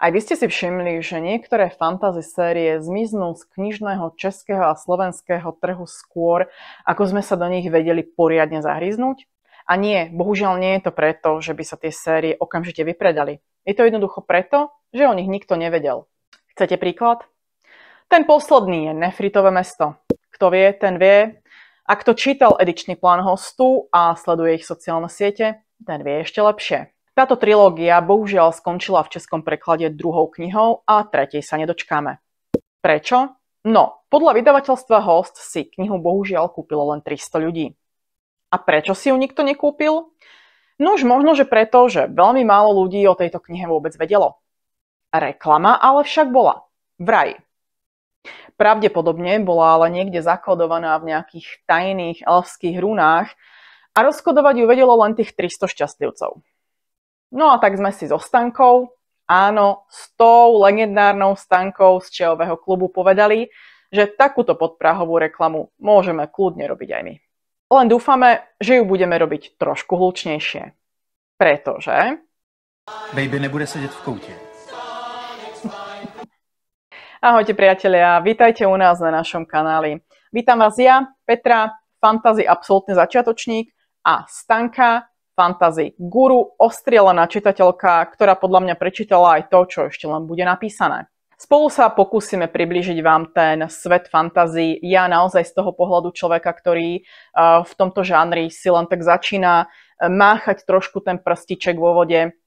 Aj vy ste si všimli, že niektoré fantasy série zmiznú z knižného českého a slovenského trhu skôr, ako sme sa do nich vedeli poriadne zahryznúť? A nie, bohužiaľ nie je to preto, že by sa tie série okamžite vypredali. Je to jednoducho preto, že o nich nikto nevedel. Chcete príklad? Ten posledný je Nefritové mesto. Kto vie, ten vie. A kto čítal edičný plán hostu a sleduje ich sociálne siete, ten vie ešte lepšie. Táto trilógia bohužiaľ skončila v českom preklade druhou knihou a tretej sa nedočkáme. Prečo? No, podľa vydavateľstva Host si knihu bohužiaľ kúpilo len 300 ľudí. A prečo si ju nikto nekúpil? No už možno, že preto, že veľmi málo ľudí o tejto knihe vôbec vedelo. Reklama ale však bola. Vraj. Pravdepodobne bola ale niekde zakodovaná v nejakých tajných elfských runách a rozkodovať ju vedelo len tých 300 šťastlivcov. No a tak sme si so Stankou, áno, s tou legendárnou Stankou z čajového klubu povedali, že takúto podprahovú reklamu môžeme kľudne robiť aj my. Len dúfame, že ju budeme robiť trošku hlučnejšie. Pretože... Baby nebude sedieť v koute. Ahojte priatelia, vítajte u nás na našom kanáli. Vítam vás ja, Petra, fantasy absolútny začiatočník a Stanka, fantasy guru, ostrielená čitateľka, ktorá podľa mňa prečítala aj to, čo ešte len bude napísané. Spolu sa pokúsime priblížiť vám ten svet fantasy. Ja naozaj z toho pohľadu človeka, ktorý v tomto žánri si len tak začína máchať trošku ten prstiček vo vode.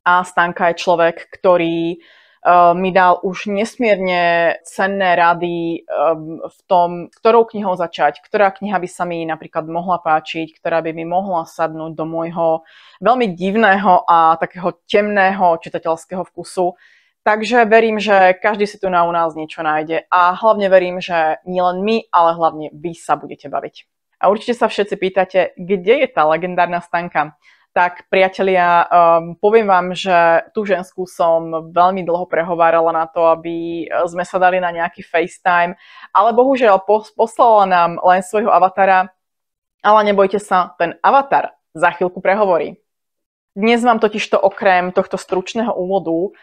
A Stanka je človek, ktorý mi dal už nesmierne cenné rady v tom, ktorou knihou začať, ktorá kniha by sa mi napríklad mohla páčiť, ktorá by mi mohla sadnúť do môjho veľmi divného a takého temného čitateľského vkusu. Takže verím, že každý si tu u nás niečo nájde a hlavne verím, že nielen my, ale hlavne vy sa budete baviť. A určite sa všetci pýtate, kde je tá legendárna Stanka? Tak priatelia, poviem vám, že tú ženskú som veľmi dlho prehovárala na to, aby sme sa dali na nejaký FaceTime, ale bohužiaľ poslala nám len svojho avatara, ale nebojte sa, ten avatar za chvíľku prehovorí. Dnes vám totižto okrem tohto stručného úvodu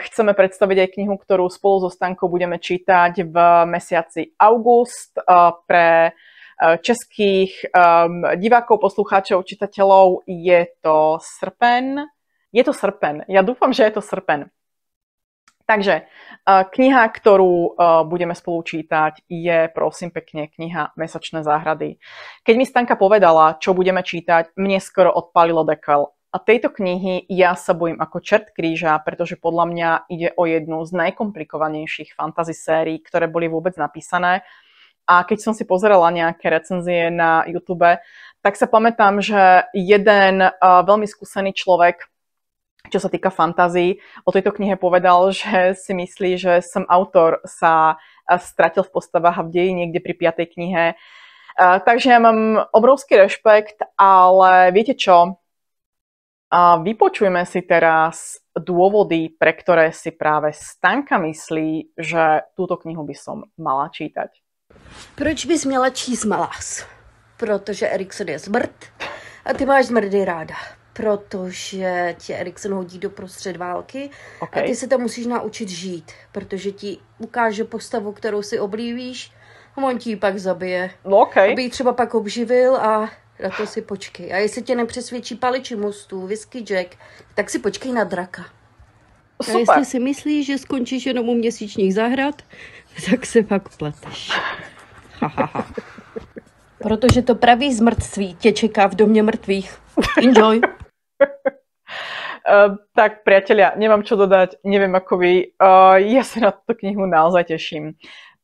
chceme predstaviť aj knihu, ktorú spolu so Stankou budeme čítať v mesiaci august pre českých divákov, poslucháčov, čitateľov. Je to srpen. Je to srpen. Ja dúfam, že je to srpen. Takže kniha, ktorú budeme spolu čítať, je prosím pekne kniha Mesačné záhrady. Keď mi Stanka povedala, čo budeme čítať, mne skoro odpálilo dekel. A tejto knihy ja sa bojím ako čert kríža, pretože podľa mňa ide o jednu z najkomplikovanejších fantasy sérií, ktoré boli vôbec napísané. A keď som si pozerala nejaké recenzie na YouTube, tak sa pamätám, že jeden veľmi skúsený človek, čo sa týka fantasy, o tejto knihe povedal, že si myslí, že som autor sa stratil v postavách a v deji niekde pri 5. knihe. Takže ja mám obrovský rešpekt, ale viete čo? Vypočujme si teraz dôvody, pre ktoré si práve Stanka myslí, že túto knihu by som mala čítať. Proč bys měla číst Malás? Protože Erikson je zmrt a ty máš zmrdy ráda. Protože tě Erikson hodí do prostřed války a ty se tam musíš naučit žít, protože ti ukáže postavu, kterou si oblíbíš a on ti ji pak zabije. Aby ji třeba pak obživil a na to si počkej. A jestli tě nepřesvědčí paliči mostů, whisky Jack, tak si počkej na draka. Super. A jestli si myslíš, že skončíš jenom u měsíčních zahrad, tak se pak pleteš. Protože to pravý zmrtství tě čeká v domě mrtvých. Enjoy. Tak priatelia, nemám čo dodať, neviem ako vy. Ja sa na túto knihu naozaj teším.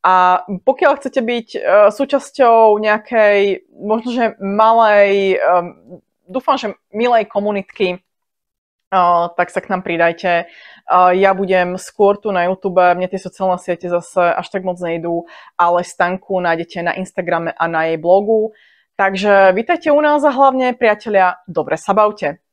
A pokiaľ chcete byť súčasťou nejakej, možno že malej, dúfam, že milej komunitky, tak sa k nám pridajte. Ja budem skôr tu na YouTube, mne tie sociálne siete zase až tak moc nejdú, ale Stanku nájdete na Instagrame a na jej blogu. Takže vítajte u nás a hlavne, priatelia, dobre sa bavte.